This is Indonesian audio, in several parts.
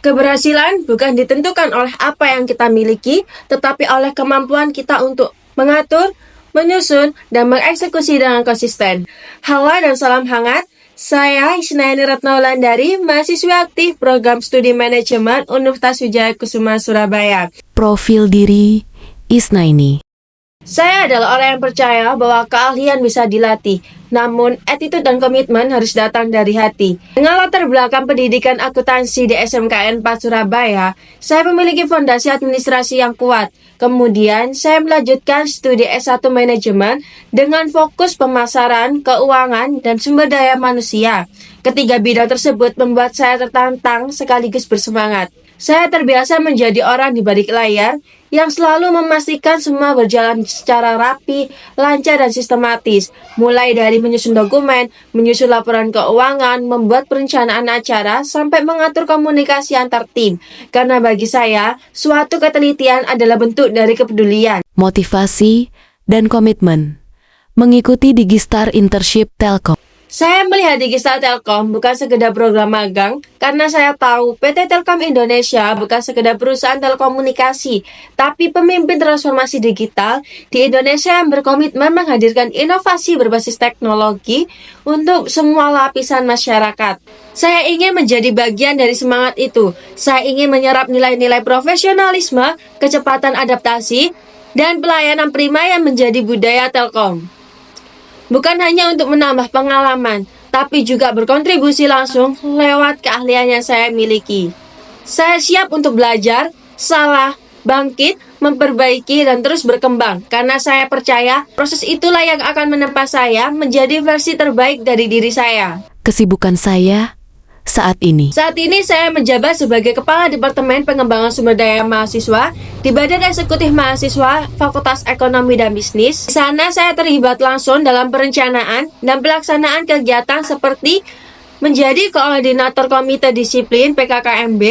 Keberhasilan bukan ditentukan oleh apa yang kita miliki, tetapi oleh kemampuan kita untuk mengatur, menyusun, dan mengeksekusi dengan konsisten. Halo dan salam hangat. Saya Isnaini Retnaulandari, mahasiswa aktif Program Studi Manajemen Universitas Wijaya Kusuma Surabaya. Profil diri Isnaini. Saya adalah orang yang percaya bahwa keahlian bisa dilatih, namun attitude dan komitmen harus datang dari hati. Dengan latar belakang pendidikan akuntansi di SMKN 4 Surabaya, saya memiliki fondasi administrasi yang kuat. Kemudian, saya melanjutkan studi S1 Manajemen dengan fokus pemasaran, keuangan, dan sumber daya manusia. Ketiga bidang tersebut membuat saya tertantang sekaligus bersemangat. Saya terbiasa menjadi orang di balik layar yang selalu memastikan semua berjalan secara rapi, lancar, dan sistematis. Mulai dari menyusun dokumen, menyusun laporan keuangan, membuat perencanaan acara, sampai mengatur komunikasi antar tim. Karena bagi saya, suatu ketelitian adalah bentuk dari kepedulian. Motivasi dan komitmen. Mengikuti Digistar Internship Telkom. Saya melihat Digistar Telkom bukan sekedar program magang, karena saya tahu PT Telkom Indonesia bukan sekedar perusahaan telekomunikasi, tapi pemimpin transformasi digital di Indonesia yang berkomitmen menghadirkan inovasi berbasis teknologi untuk semua lapisan masyarakat. Saya ingin menjadi bagian dari semangat itu. Saya ingin menyerap nilai-nilai profesionalisme, kecepatan adaptasi, dan pelayanan prima yang menjadi budaya Telkom. Bukan hanya untuk menambah pengalaman, tapi juga berkontribusi langsung lewat keahlian yang saya miliki. Saya siap untuk belajar, salah, bangkit, memperbaiki, dan terus berkembang. Karena saya percaya proses itulah yang akan menempa saya menjadi versi terbaik dari diri saya. Kesibukan saya saat ini. Saat ini saya menjabat sebagai Kepala Departemen Pengembangan Sumber Daya Mahasiswa di Badan Eksekutif Mahasiswa Fakultas Ekonomi dan Bisnis. Di sana saya terlibat langsung dalam perencanaan dan pelaksanaan kegiatan seperti menjadi koordinator Komite Disiplin PKKMB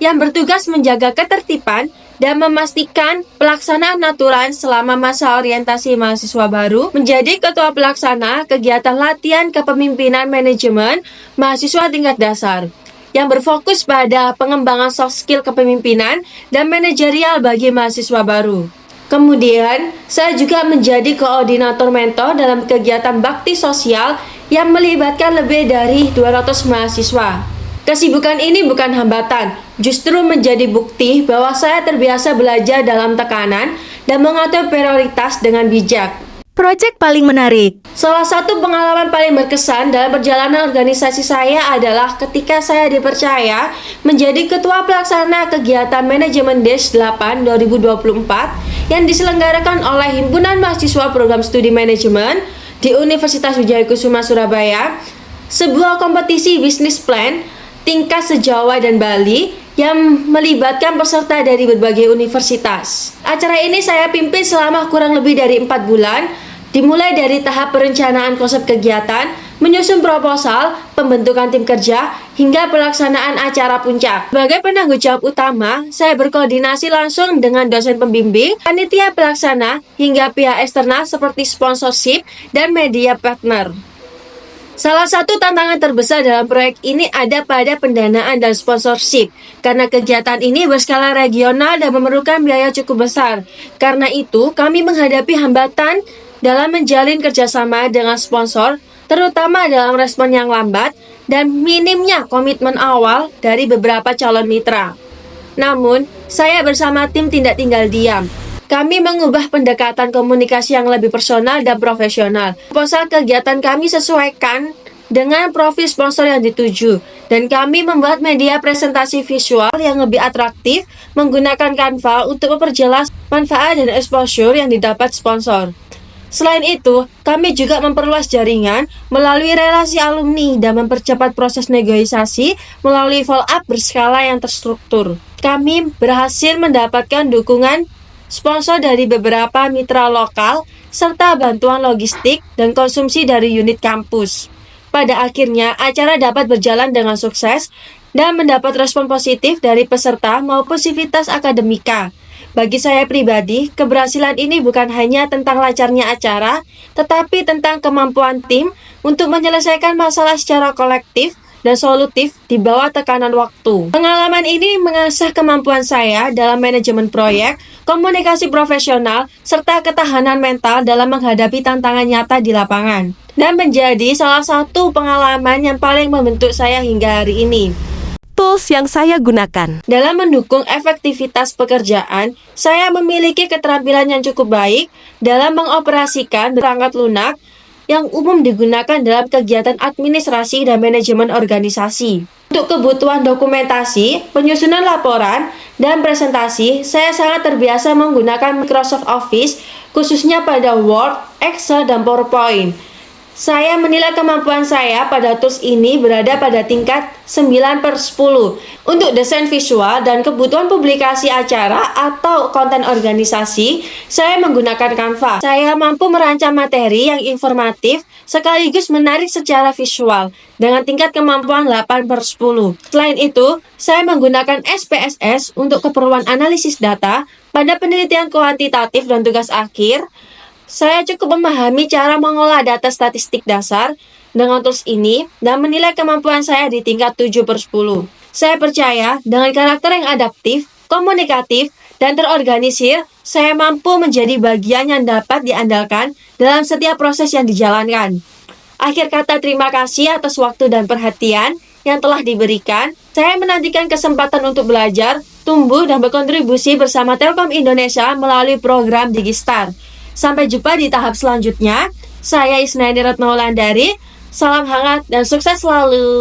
yang bertugas menjaga ketertiban dan memastikan pelaksanaan aturan selama masa orientasi mahasiswa baru, menjadi ketua pelaksana kegiatan latihan kepemimpinan manajemen mahasiswa tingkat dasar yang berfokus pada pengembangan soft skill kepemimpinan dan manajerial bagi mahasiswa baru. Kemudian, saya juga menjadi koordinator mentor dalam kegiatan bakti sosial yang melibatkan lebih dari 200 mahasiswa. Kesibukan ini bukan hambatan, justru menjadi bukti bahwa saya terbiasa belajar dalam tekanan dan mengatur prioritas dengan bijak. Proyek paling menarik. Salah satu pengalaman paling berkesan dalam perjalanan organisasi saya adalah ketika saya dipercaya menjadi Ketua Pelaksana Kegiatan Manajemen DES 8 2024 yang diselenggarakan oleh Himpunan Mahasiswa Program Studi Manajemen di Universitas Wijaya Kusuma Surabaya, sebuah kompetisi bisnis plan tingkat se-Jawa dan Bali yang melibatkan peserta dari berbagai universitas. Acara ini saya pimpin selama kurang lebih dari 4 bulan, dimulai dari tahap perencanaan konsep kegiatan, menyusun proposal, pembentukan tim kerja, hingga pelaksanaan acara puncak. Sebagai penanggung jawab utama, saya berkoordinasi langsung dengan dosen pembimbing, panitia pelaksana, hingga pihak eksternal seperti sponsorship dan media partner. Salah satu tantangan terbesar dalam proyek ini ada pada pendanaan dan sponsorship, karena kegiatan ini berskala regional dan memerlukan biaya cukup besar. Karena itu, kami menghadapi hambatan dalam menjalin kerjasama dengan sponsor, terutama dalam respon yang lambat dan minimnya komitmen awal dari beberapa calon mitra. Namun, saya bersama tim tidak tinggal diam. Kami mengubah pendekatan komunikasi yang lebih personal dan profesional. Proposal kegiatan kami sesuaikan dengan profil sponsor yang dituju, dan kami membuat media presentasi visual yang lebih atraktif menggunakan Canva untuk memperjelas manfaat dan exposure yang didapat sponsor. Selain itu, kami juga memperluas jaringan melalui relasi alumni dan mempercepat proses negosiasi melalui follow-up berskala yang terstruktur. Kami berhasil mendapatkan dukungan sponsor dari beberapa mitra lokal, serta bantuan logistik dan konsumsi dari unit kampus. Pada akhirnya, acara dapat berjalan dengan sukses dan mendapat respon positif dari peserta maupun sivitas akademika. Bagi saya pribadi, keberhasilan ini bukan hanya tentang lancarnya acara, tetapi tentang kemampuan tim untuk menyelesaikan masalah secara kolektif dan solutif di bawah tekanan waktu. Pengalaman ini mengasah kemampuan saya dalam manajemen proyek, komunikasi profesional, serta ketahanan mental dalam menghadapi tantangan nyata di lapangan. Dan menjadi salah satu pengalaman yang paling membentuk saya hingga hari ini. Tools yang saya gunakan. Dalam mendukung efektivitas pekerjaan, saya memiliki keterampilan yang cukup baik dalam mengoperasikan perangkat lunak yang umum digunakan dalam kegiatan administrasi dan manajemen organisasi. Untuk kebutuhan dokumentasi, penyusunan laporan, dan presentasi, saya sangat terbiasa menggunakan Microsoft Office, khususnya pada Word, Excel, dan PowerPoint. Saya menilai kemampuan saya pada tools ini berada pada tingkat 9/10. Untuk desain visual dan kebutuhan publikasi acara atau konten organisasi, saya menggunakan Canva. Saya mampu merancang materi yang informatif sekaligus menarik secara visual dengan tingkat kemampuan 8/10. Selain itu, saya menggunakan SPSS untuk keperluan analisis data pada penelitian kuantitatif dan tugas akhir. Saya cukup memahami cara mengolah data statistik dasar dengan tools ini dan menilai kemampuan saya di tingkat 7/10. Saya percaya dengan karakter yang adaptif, komunikatif, dan terorganisir, saya mampu menjadi bagian yang dapat diandalkan dalam setiap proses yang dijalankan. Akhir kata, terima kasih atas waktu dan perhatian yang telah diberikan. Saya menantikan kesempatan untuk belajar, tumbuh, dan berkontribusi bersama Telkom Indonesia melalui program Digistar. Sampai jumpa di tahap selanjutnya. Saya Isnaini Retnaulandari. Salam hangat dan sukses selalu.